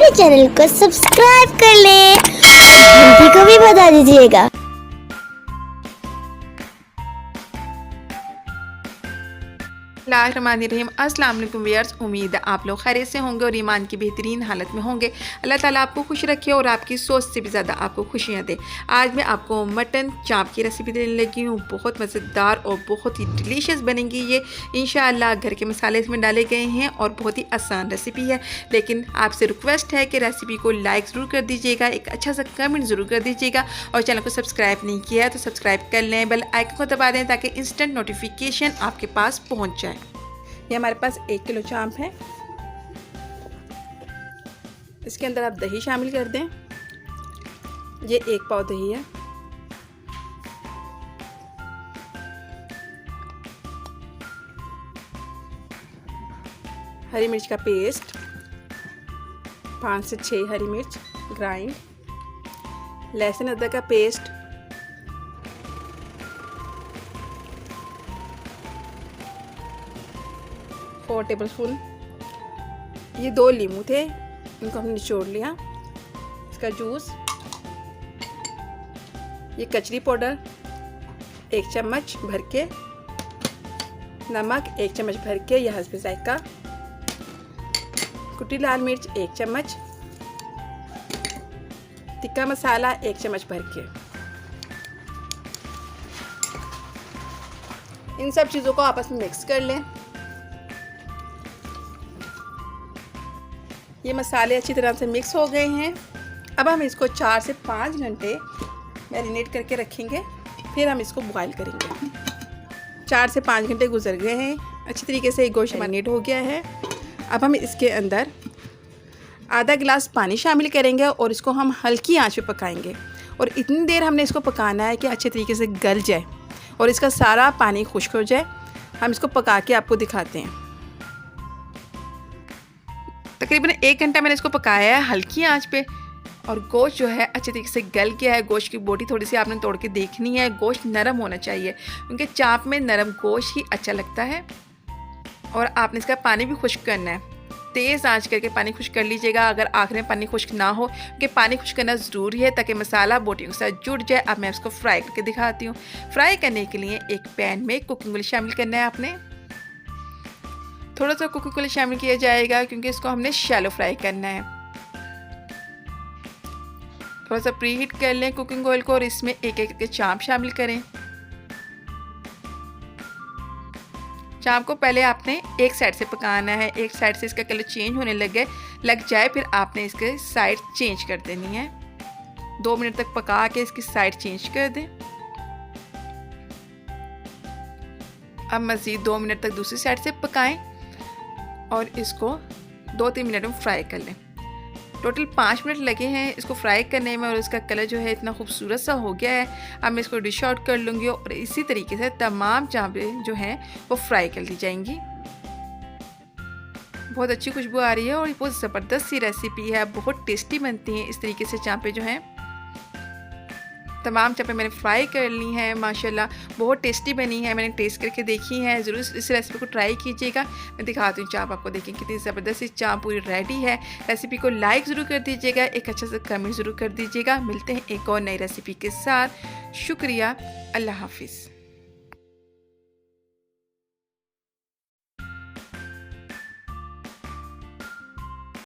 हमारे चैनल को सब्सक्राइब कर लें, घंटी को भी बजा दीजिएगा। बिस्मिल्लाहिर्रहमानिर्रहीम। अस्सलाम वालेकुम व्यूअर्स, उम्मीद है आप लोग खैरियत से होंगे और ईमान की बेहतरीन हालत में होंगे। अल्लाह ताला आपको खुश रखे और आपकी सोच से भी ज़्यादा आपको खुशियाँ दे। आज मैं आपको मटन चाप की रेसिपी देने लगी हूँ। बहुत मज़ेदार और बहुत ही डिलीशियस बनेगी ये इंशाअल्लाह। घर के मसाले इसमें डाले गए हैं और बहुत ही आसान रेसिपी है। लेकिन आपसे रिक्वेस्ट है कि रेसिपी को लाइक ज़रूर कर दीजिएगा, एक अच्छा सा कमेंट ज़रूर कर दीजिएगा और चैनल को सब्सक्राइब नहीं किया है तो सब्सक्राइब कर लें, बेल आइकन को दबा दें ताकि इंस्टेंट नोटिफिकेशन आपके पास पहुँच जाए। ये हमारे पास 1 किलो चाप है। इसके अंदर आप दही शामिल कर दें। ये 1 पाव दही है। हरी मिर्च का पेस्ट, 5 से 6 हरी मिर्च ग्राइंड। लहसुन अदरक का पेस्ट, 4 टेबलस्पून। ये 2 नींबू थे, इनको हमने निचोड़ लिया। इसका जूस, ये कचरी पाउडर 1 चम्मच भर के, नमक 1 चम्मच भर के, यह हस्बे जायका, कुटी लाल मिर्च 1 चम्मच, टिक्का मसाला 1 चम्मच भर के। इन सब चीज़ों को आपस में मिक्स कर लें। ये मसाले अच्छी तरह से मिक्स हो गए हैं। अब हम इसको 4 से 5 घंटे मैरिनेट करके रखेंगे, फिर हम इसको बॉईल करेंगे। 4 से 5 घंटे गुजर गए हैं, अच्छी तरीके से गोश्त मैरिनेट हो गया है। अब हम इसके अंदर आधा गिलास पानी शामिल करेंगे और इसको हम हल्की आंच पे पकाएंगे। और इतनी देर हमने इसको पकाना है कि अच्छे तरीके से गल जाए और इसका सारा पानी खुश्क हो जाए। हम इसको पका के आपको दिखाते हैं। तकरीबन 1 घंटा मैंने इसको पकाया है हल्की आंच पे और गोश्त जो है अच्छे तरीके से गल गया है। गोश्त की बोटी थोड़ी सी आपने तोड़ के देखनी है। गोश्त नरम होना चाहिए क्योंकि चाप में नरम गोश्त ही अच्छा लगता है। और आपने इसका पानी भी खुश्क करना है। तेज़ आंच करके पानी खुश्क कर लीजिएगा अगर आखिर में पानी खुश्क ना हो, क्योंकि पानी खुश्क करना ज़रूरी है ताकि मसाला बोटियों के साथ जुड़ जाए। अब मैं इसको फ्राई करके दिखाती हूँ। फ्राई करने के लिए एक पैन में कुकिंग ऑयल शामिल करना है। आपने थोड़ा सा कुकिंग ऑयल शामिल किया जाएगा क्योंकि इसको हमने शैलो फ्राई करना है। थोड़ा सा प्री हीट कर लें कुकिंग ऑयल को और इसमें एक एक करके चाप शामिल करें। चाप को पहले आपने एक साइड से पकाना है। एक साइड से इसका कलर चेंज होने लग जाए फिर आपने इसके साइड चेंज कर देनी है। 2 मिनट तक पका के इसकी साइड चेंज कर दें। अब मज़ीद 2 मिनट तक दूसरी साइड से पकाएं और इसको 2-3 मिनट में फ्राई कर लें। टोटल 5 मिनट लगे हैं इसको फ्राई करने में और इसका कलर जो है इतना खूबसूरत सा हो गया है। अब मैं इसको डिश आउट कर लूँगी और इसी तरीके से तमाम चापें जो हैं वो फ्राई कर ली जाएंगी। बहुत अच्छी खुशबू आ रही है और बहुत ज़बरदस्त सी रेसिपी है। बहुत टेस्टी बनती हैं इस तरीके से चापें जो हैं। तमाम चापें मैंने फ्राई कर ली हैं माशाल्लाह, बहुत टेस्टी बनी है। मैंने टेस्ट करके देखी है, ज़रूर इस रेसिपी को ट्राई कीजिएगा। मैं दिखाती हूँ चाप आपको, देखें कितनी ज़बरदस्त चाप पूरी रेडी है। रेसिपी को लाइक ज़रूर कर दीजिएगा, एक अच्छा सा कमेंट ज़रूर कर दीजिएगा। मिलते हैं एक और नई रेसिपी के साथ। शुक्रिया, अल्लाह हाफिज़।